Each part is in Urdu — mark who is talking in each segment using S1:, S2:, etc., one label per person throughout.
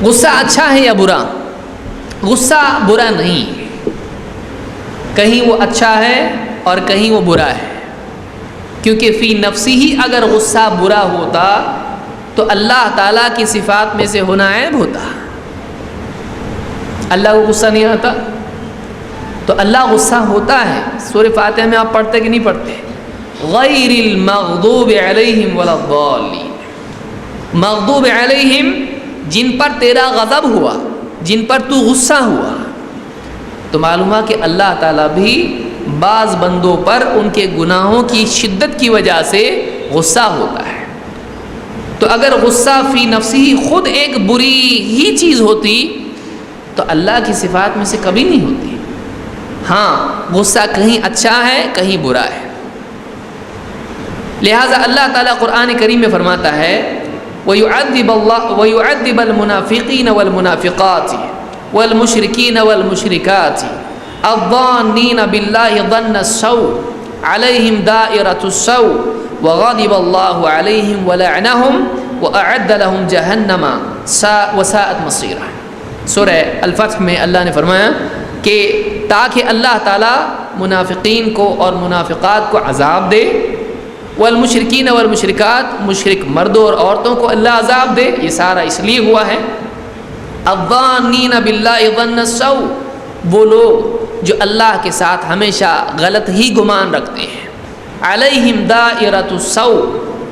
S1: غصہ اچھا ہے یا برا؟ غصہ برا نہیں ہے، کہیں وہ اچھا ہے اور کہیں وہ برا ہے، کیونکہ فی نفسی ہی اگر غصہ برا ہوتا تو اللہ تعالیٰ کی صفات میں سے ہونا عیب ہوتا۔ اللہ کو غصہ نہیں آتا تو اللہ غصہ ہوتا ہے۔ سورہ فاتحہ میں آپ پڑھتے کہ نہیں پڑھتے؟ غیر المغضوب علیہم ولا الضالین، مغضوب علیہم جن پر تیرا غضب ہوا، جن پر تو غصہ ہوا۔ تو معلوم ہے کہ اللہ تعالیٰ بھی بعض بندوں پر ان کے گناہوں کی شدت کی وجہ سے غصہ ہوتا ہے۔ تو اگر غصہ فی نفسی خود ایک بری ہی چیز ہوتی تو اللہ کی صفات میں سے کبھی نہیں ہوتی۔ ہاں غصہ کہیں اچھا ہے کہیں برا ہے، لہٰذا اللہ تعالیٰ قرآن کریم میں فرماتا ہے وَيُعَذِّبَ الْمُنَافِقِينَ وَالْمُنَافِقَاتِ وَالْمُشْرِكِينَ وَالْمُشْرِكَاتِ الظَّانِّينَ بِاللَّهِ ظَنَّ السَّوْءِ عَلَيْهِمْ دَائِرَةُ السَّوْءِ وَغَضِبَ اللَّهُ عَلَيْهِمْ وَلَعْنَهُمْ وَأَعَدَّ لَهُمْ جَهَنَّمَ وَسَاءَتْ مَصِيرًا۔ سورہ الفتح میں اللہ نے فرمایا کہ تاکہ اللہ تعالیٰ منافقین کو اور منافقات کو عذاب دے، والمشرکین والمشرکات مشرک مردوں اور عورتوں کو اللہ عذاب دے، یہ سارا اس لیے ہوا ہے۔ الظانین باللہ ظن السوء، وہ لوگ جو اللہ کے ساتھ ہمیشہ غلط ہی گمان رکھتے ہیں۔ علیہم دائرۃ السوء،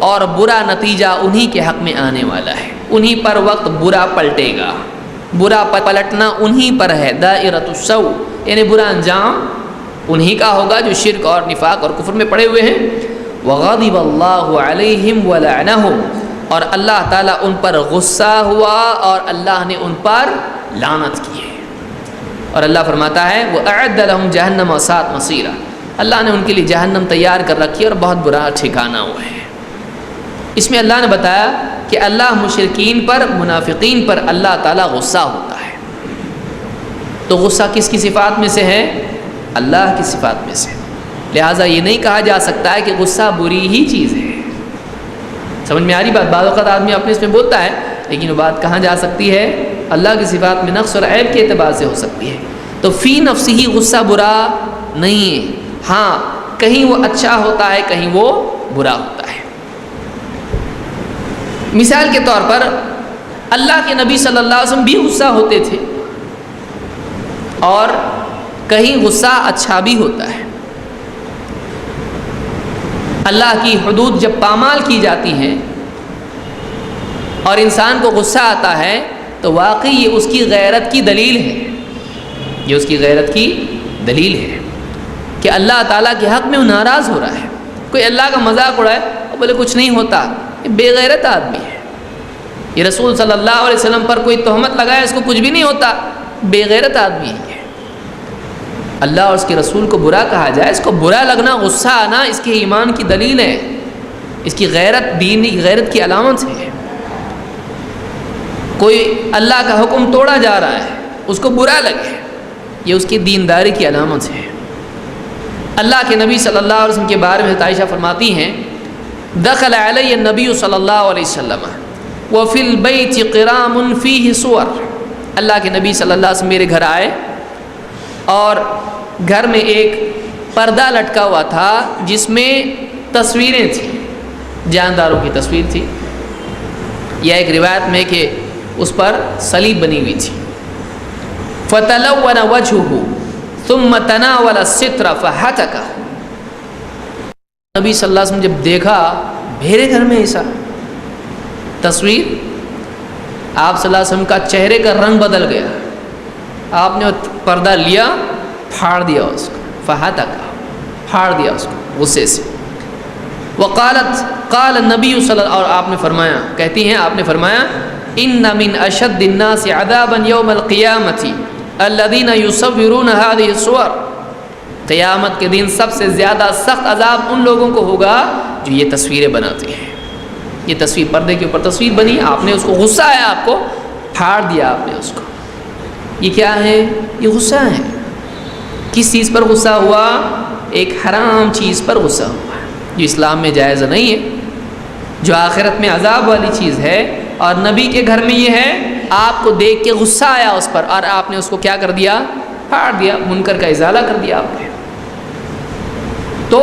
S1: اور برا نتیجہ انہی کے حق میں آنے والا ہے، انہی پر وقت برا پلٹے گا، برا پلٹنا انہی پر ہے۔ دائرۃ السوء یعنی برا انجام انہی کا ہوگا جو شرک اور نفاق اور کفر میں پڑے ہوئے ہیں۔ وغضب اللہ علیہم ولعنہم، اور اللہ تعالیٰ ان پر غصہ ہوا اور اللہ نے ان پر لعنت کی ہے۔ اور اللہ فرماتا ہے وَأَعَدَّ لَهُمْ جَهَنَّمَ وَسَاءَتْ مَصِيرًا، اللہ نے ان کے لیے جہنم تیار کر رکھی ہے اور بہت برا ٹھکانہ ہوا ہے۔ اس میں اللہ نے بتایا کہ اللہ مشرکین پر، منافقین پر اللہ تعالیٰ غصہ ہوتا ہے۔ تو غصہ کس کی صفات میں سے ہے؟ اللہ کی صفات میں سے، لہٰذا یہ نہیں کہا جا سکتا ہے کہ غصہ بری ہی چیز ہے۔ سمجھ میں آ رہی بات؟ بعض اوقات آدمی اپنے اس میں بولتا ہے، لیکن وہ بات کہاں جا سکتی ہے؟ اللہ کی صفات میں نقص اور عیب کے اعتبار سے ہو سکتی ہے۔ تو فی نفسی ہی غصہ برا نہیں ہے، ہاں کہیں وہ اچھا ہوتا ہے کہیں وہ برا ہوتا ہے۔ مثال کے طور پر اللہ کے نبی صلی اللہ علیہ وسلم بھی غصہ ہوتے تھے، اور کہیں غصہ اچھا بھی ہوتا ہے۔ اللہ کی حدود جب پامال کی جاتی ہیں اور انسان کو غصہ آتا ہے تو واقعی یہ اس کی غیرت کی دلیل ہے، یہ اس کی غیرت کی دلیل ہے کہ اللہ تعالیٰ کے حق میں وہ ناراض ہو رہا ہے۔ کوئی اللہ کا مذاق اڑائے اور بولے کچھ نہیں ہوتا، یہ بے غیرت آدمی ہے۔ یہ رسول صلی اللہ علیہ وسلم پر کوئی تہمت لگائے اس کو کچھ بھی نہیں ہوتا، بے غیرت آدمی ہے۔ اللہ اور اس کے رسول کو برا کہا جائے، اس کو برا لگنا، غصہ آنا اس کے ایمان کی دلیل ہے، اس کی غیرت دینی غیرت کی علامت ہے۔ کوئی اللہ کا حکم توڑا جا رہا ہے اس کو برا لگے، یہ اس کی دینداری کی علامت ہے۔ اللہ کے نبی صلی اللہ علیہ وسلم کے بارے میں عائشہ فرماتی ہیں دخل علی النبی صلی اللہ علیہ وسلم وفی البیت قرام فیہ صور، اللہ کے نبی صلی اللہ علیہ وسلم میرے گھر آئے اور گھر میں ایک پردہ لٹکا ہوا تھا جس میں تصویریں تھیں، جانداروں کی تصویر تھی، یا ایک روایت میں کہ اس پر صلیب بنی ہوئی تھی۔ فتلون وجهه ثم تناول الستر فهتكه، نبی صلی اللہ علیہ وسلم جب دیکھا میرے گھر میں ایسا تصویر، آپ صلی اللہ علیہ وسلم کا چہرے کا رنگ بدل گیا، آپ نے پردہ لیا، پھاڑ دیا اس کو، فہتکہ، پھاڑ دیا اس کو غصے سے۔ وقالت قال النبی صلی اللہ، اور آپ نے فرمایا، کہتی ہیں آپ نے فرمایا ان من اشد الناس عذابا یوم القیامۃ الذین یصورون هذه الصور، قیامت کے دن سب سے زیادہ سخت عذاب ان لوگوں کو ہوگا جو یہ تصویریں بناتے ہیں۔ یہ تصویر، پردے کے اوپر تصویر بنی، آپ نے اس کو، غصہ آیا آپ کو، پھاڑ دیا آپ نے اس کو۔ یہ کیا ہے؟ یہ غصہ ہے۔ کس چیز پر غصہ ہوا؟ ایک حرام چیز پر غصہ ہوا جو اسلام میں جائز نہیں ہے، جو آخرت میں عذاب والی چیز ہے، اور نبی کے گھر میں یہ ہے، آپ کو دیکھ کے غصہ آیا اس پر اور آپ نے اس کو کیا کر دیا؟ پھاڑ دیا، منکر کا ازالہ کر دیا آپ نے. تو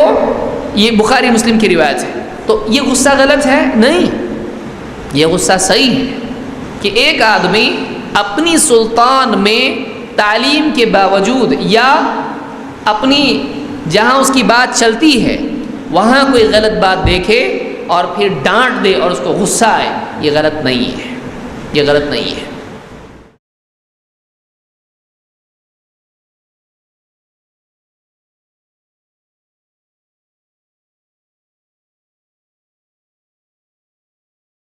S1: یہ بخاری مسلم کی روایت ہے. تو یہ غصہ غلط ہے؟ نہیں، یہ غصہ صحیح ہے کہ ایک آدمی اپنی سلطان میں تعلیم کے باوجود یا اپنی جہاں اس کی بات چلتی ہے وہاں کوئی غلط بات دیکھے اور پھر ڈانٹ دے اور اس کو غصہ آئے، یہ غلط نہیں ہے، یہ غلط نہیں ہے.